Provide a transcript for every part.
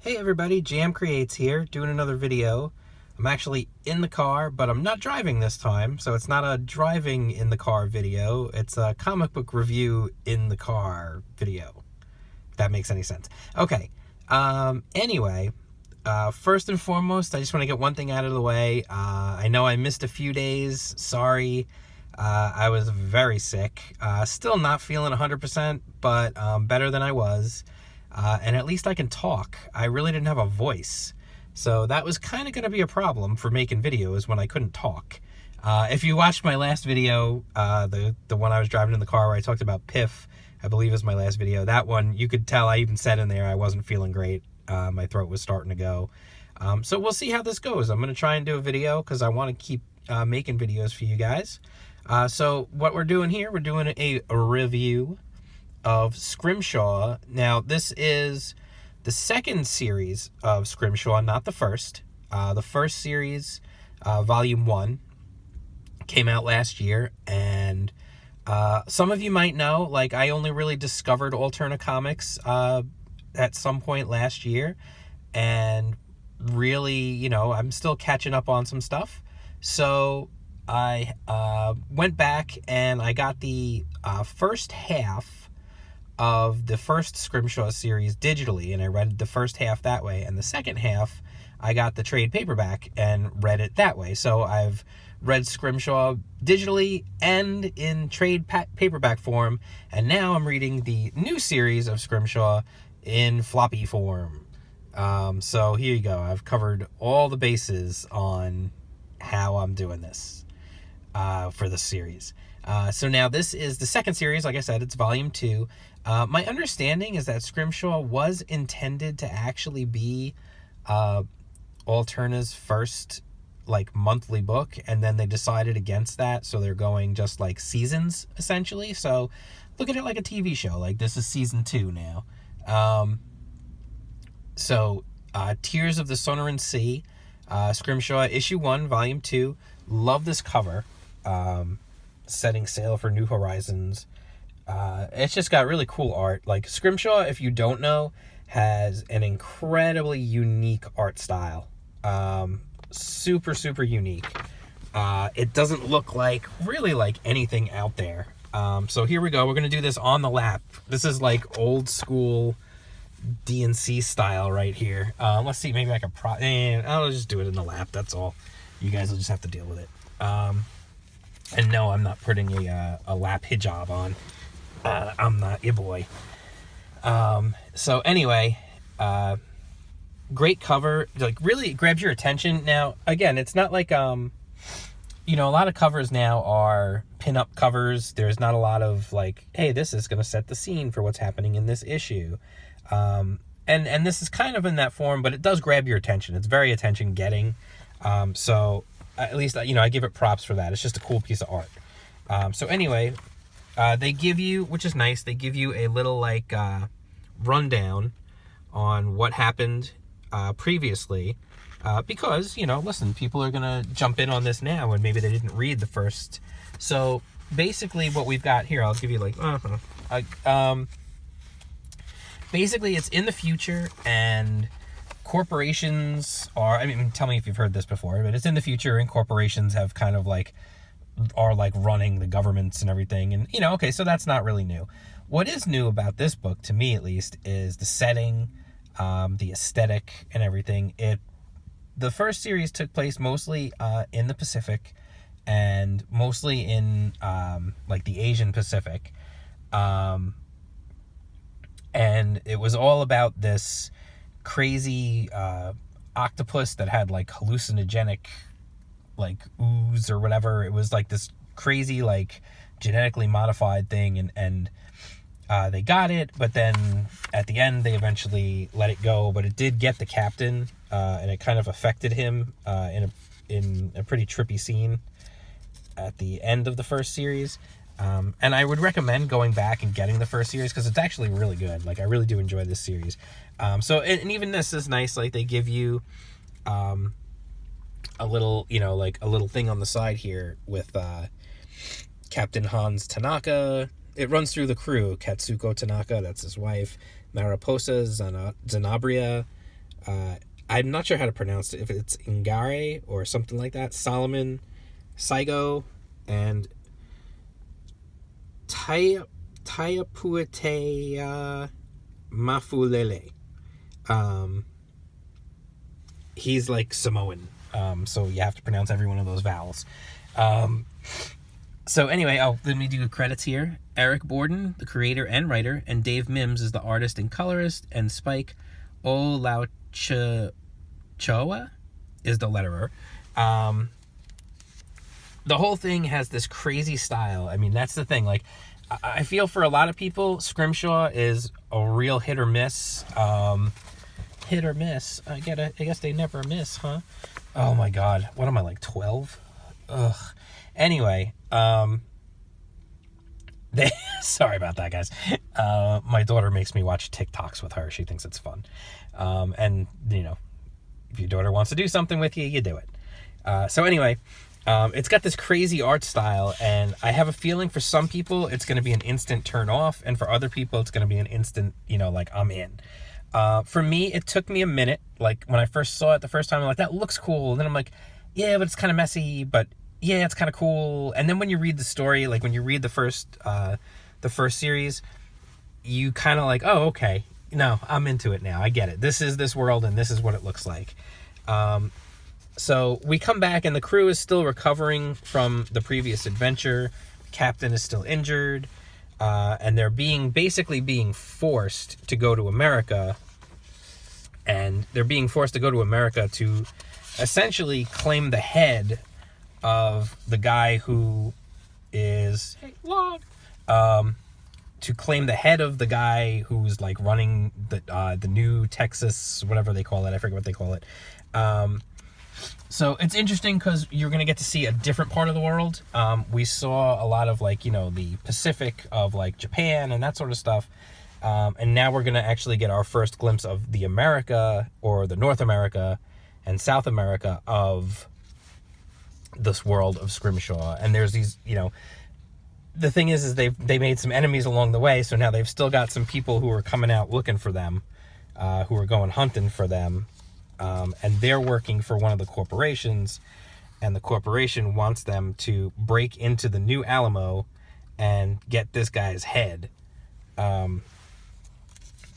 Hey everybody, Jam Creates here, doing another video. I'm actually in the car, but I'm not driving this time, so it's not a driving in the car video, it's a comic book review in the car video, if that makes any sense. Okay, anyway, first and foremost, I just want to get one thing out of the way. I know I missed a few days, sorry. I was very sick, still not feeling 100%, but better than I was. And at least I can talk. I really didn't have a voice. So that was kind of going to be a problem for making videos when I couldn't talk. If you watched my last video, the one I was driving in the car where I talked about Piff, I believe is my last video. That one, you could tell I even said in there I wasn't feeling great. My throat was starting to go. So we'll see how this goes. I'm going to try and do a video because I want to keep making videos for you guys. So what we're doing here, we're doing a review of Scrimshaw. Now, this is the second series of Scrimshaw, not the first. The first series, Volume 1, came out last year, and some of you might know, like, I only really discovered Alterna Comics at some point last year, and really, you know, I'm still catching up on some stuff. So I went back and I got the first half of the first Scrimshaw series digitally, and I read the first half that way, and the second half I got the trade paperback and read it that way. So I've read Scrimshaw digitally and in trade paperback form, and now I'm reading the new series of Scrimshaw in floppy form. So here you go. I've covered all the bases on how I'm doing this for the series. So now this is the second series. Like I said, it's Volume 2. My understanding is that Scrimshaw was intended to actually be Alterna's first, like, monthly book, and then they decided against that, so they're going just, like, seasons, essentially. So look at it like a TV show. Like, this is season 2 now. Tears of the Sonoran Sea, Scrimshaw, issue 1, volume 2. Love this cover. Setting sail for new horizons. It's just got really cool art. Like, Scrimshaw, if you don't know, has an incredibly unique art style. Super, super unique. It doesn't look really like anything out there. So here we go. We're going to do this on the lap. This is like old school DNC style right here. Let's see, maybe I can I'll just do it in the lap. That's all. You guys will just have to deal with it. And no, I'm not putting a lap hijab on. I'm not your boy. So anyway, great cover. Like, really grabs your attention. Now, again, it's not like, a lot of covers now are pin-up covers. There's not a lot of, like, hey, this is going to set the scene for what's happening in this issue. And this is kind of in that form, but it does grab your attention. It's very attention-getting. So at least, I give it props for that. It's just a cool piece of art. So anyway, they give you, which is nice, they give you a little, like, rundown on what happened previously. Because, listen, people are going to jump in on this now, and maybe they didn't read the first. So basically what we've got here, I'll give you, like, basically it's in the future, and corporations are, tell me if you've heard this before, but it's in the future, and corporations have kind of are running the governments and everything. And, okay, so that's not really new. What is new about this book, to me at least, is the setting, the aesthetic and everything. The first series took place mostly in the Pacific, and mostly in the Asian Pacific. And it was all about this crazy octopus that had, like, hallucinogenic, like, ooze or whatever. It was like this crazy, like, genetically modified thing, and they got it, but then at the end they eventually let it go. But it did get the captain, and it kind of affected him in a pretty trippy scene at the end of the first series. And I would recommend going back and getting the first series, because it's actually really good. Like, I really do enjoy this series. And even this is nice. Like, they give you a little, a little thing on the side here with Captain Hans Tanaka. It runs through the crew. Katsuko Tanaka, that's his wife. Mariposa Zanabria, I'm not sure how to pronounce it, if it's Ingare or something like that. Solomon, Saigo, and Taiapuetea Mafulele. He's like Samoan, so you have to pronounce every one of those vowels. So anyway, let me do the credits here. Eric Borden, the creator and writer, and Dave Mims is the artist and colorist, and Spike Olauchoa is the letterer. The whole thing has this crazy style. I mean, that's the thing. Like, I feel for a lot of people, Scrimshaw is a real hit or miss. Hit or miss. I guess they never miss, huh? Oh my God. What am I, like 12? Ugh. Anyway, sorry about that, guys. My daughter makes me watch TikToks with her. She thinks it's fun. And, you know, if your daughter wants to do something with you, you do it. So anyway, it's got this crazy art style, and I have a feeling for some people it's going to be an instant turn off, and for other people it's going to be an instant, you know, like, I'm in. For me, it took me a minute. Like, when I first saw it the first time, I'm like, that looks cool. And then I'm like, yeah, but it's kind of messy, but yeah, it's kind of cool. And then when you read the story, like when you read the first series, you kind of like, oh, okay, no, I'm into it now. I get it. This is this world, and this is what it looks like. So we come back, and the crew is still recovering from the previous adventure. The captain is still injured, and they're basically being forced to go to America. And they're being forced to go to America to essentially claim the head of the guy who is to claim the head of the guy who's like running the new Texas, whatever they call it. I forget what they call it. So it's interesting because you're going to get to see a different part of the world. We saw a lot of, like, you know, the Pacific of like Japan and that sort of stuff. And now we're going to actually get our first glimpse of the America, or the North America and South America of this world of Scrimshaw. And there's these, you know, the thing is they made some enemies along the way, so now they've still got some people who are coming out looking for them, who are going hunting for them, and they're working for one of the corporations, and the corporation wants them to break into the New Alamo and get this guy's head,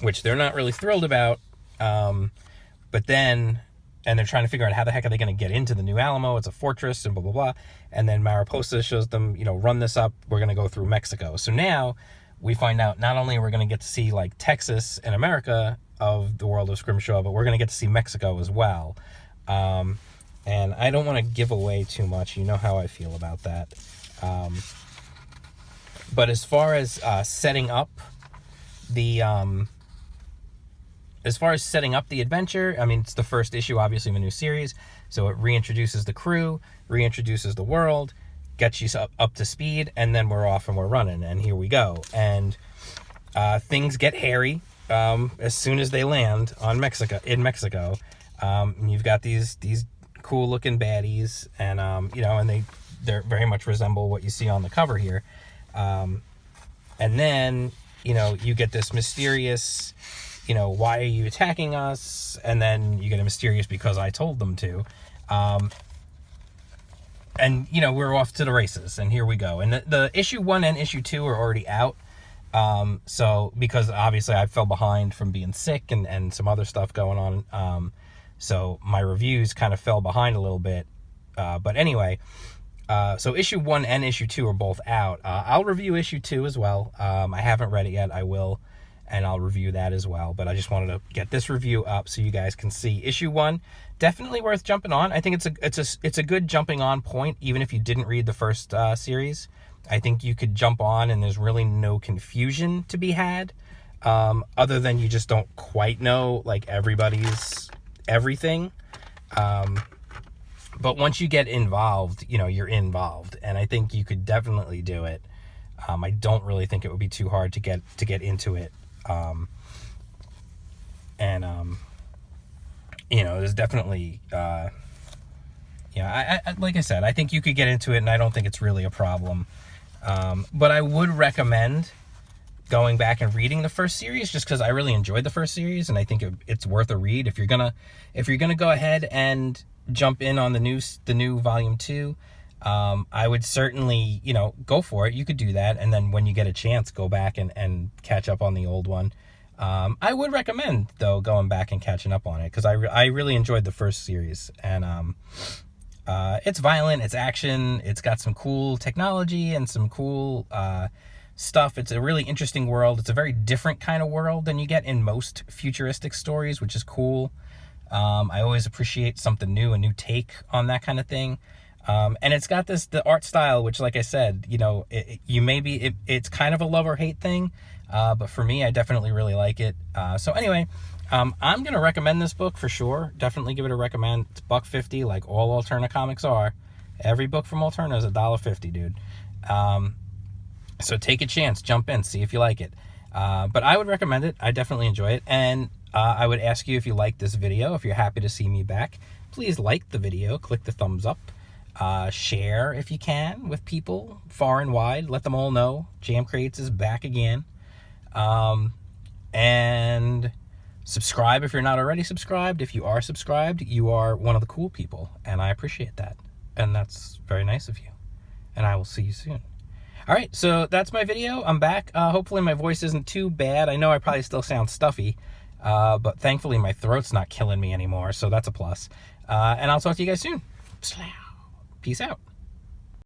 which they're not really thrilled about, but then... And they're trying to figure out how the heck are they going to get into the New Alamo. It's a fortress and blah, blah, blah. And then Mariposa shows them, you know, run this up. We're going to go through Mexico. So now we find out not only are we going to get to see, like, Texas and America of the world of Scrimshaw, but we're going to get to see Mexico as well. And I don't want to give away too much. You know how I feel about that. But as far as setting up the... As far as setting up the adventure, I mean, it's the first issue, obviously, of a new series. So it reintroduces the crew, reintroduces the world, gets you up to speed, and then we're off and we're running. And here we go. And things get hairy as soon as they land in Mexico. You've got these cool-looking baddies, and you know, and they very much resemble what you see on the cover here. And then, you know, you get this mysterious... You know, why are you attacking us? And then you get a mysterious because I told them to. And, you know, we're off to the races, and here we go. And the issue 1 and issue 2 are already out. So, because obviously I fell behind from being sick and some other stuff going on. So my reviews kind of fell behind a little bit. But anyway, so issue 1 and issue 2 are both out. I'll review issue 2 as well. I haven't read it yet. I will. And I'll review that as well. But I just wanted to get this review up so you guys can see. Issue 1, definitely worth jumping on. I think it's a good jumping on point, even if you didn't read the first series. I think you could jump on and there's really no confusion to be had, other than you just don't quite know, like, everybody's everything. But once you get involved, you know, you're involved. And I think you could definitely do it. I don't really think it would be too hard to get into it. You know, there's definitely, I like I said, I think you could get into it, and I don't think it's really a problem. But I would recommend going back and reading the first series, just because I really enjoyed the first series, and I think it's worth a read. If you're gonna go ahead and jump in on the new volume 2, I would certainly, go for it. You could do that, and then when you get a chance, go back and catch up on the old one. I would recommend, though, going back and catching up on it, because I really enjoyed the first series, and it's violent, it's action, it's got some cool technology and some cool stuff. It's a really interesting world. It's a very different kind of world than you get in most futuristic stories, which is cool. I always appreciate something new, a new take on that kind of thing. And it's got the art style, which, like I said, it's kind of a love or hate thing. But for me, I definitely really like it. So anyway, I'm going to recommend this book for sure. Definitely give it a recommend. It's $1.50, like all Alterna comics are. Every book from Alterna is $1.50, dude. So take a chance, jump in, see if you like it. But I would recommend it. I definitely enjoy it. And I would ask you, if you like this video, if you're happy to see me back, please like the video, click the thumbs up, share if you can with people far and wide. Let them all know Jam Crates is back again. And subscribe if you're not already subscribed. If you are subscribed, you are one of the cool people, and I appreciate that. And that's very nice of you. And I will see you soon. All right, so that's my video. I'm back. Hopefully my voice isn't too bad. I know I probably still sound stuffy, but thankfully my throat's not killing me anymore, so that's a plus. And I'll talk to you guys soon. Peace out.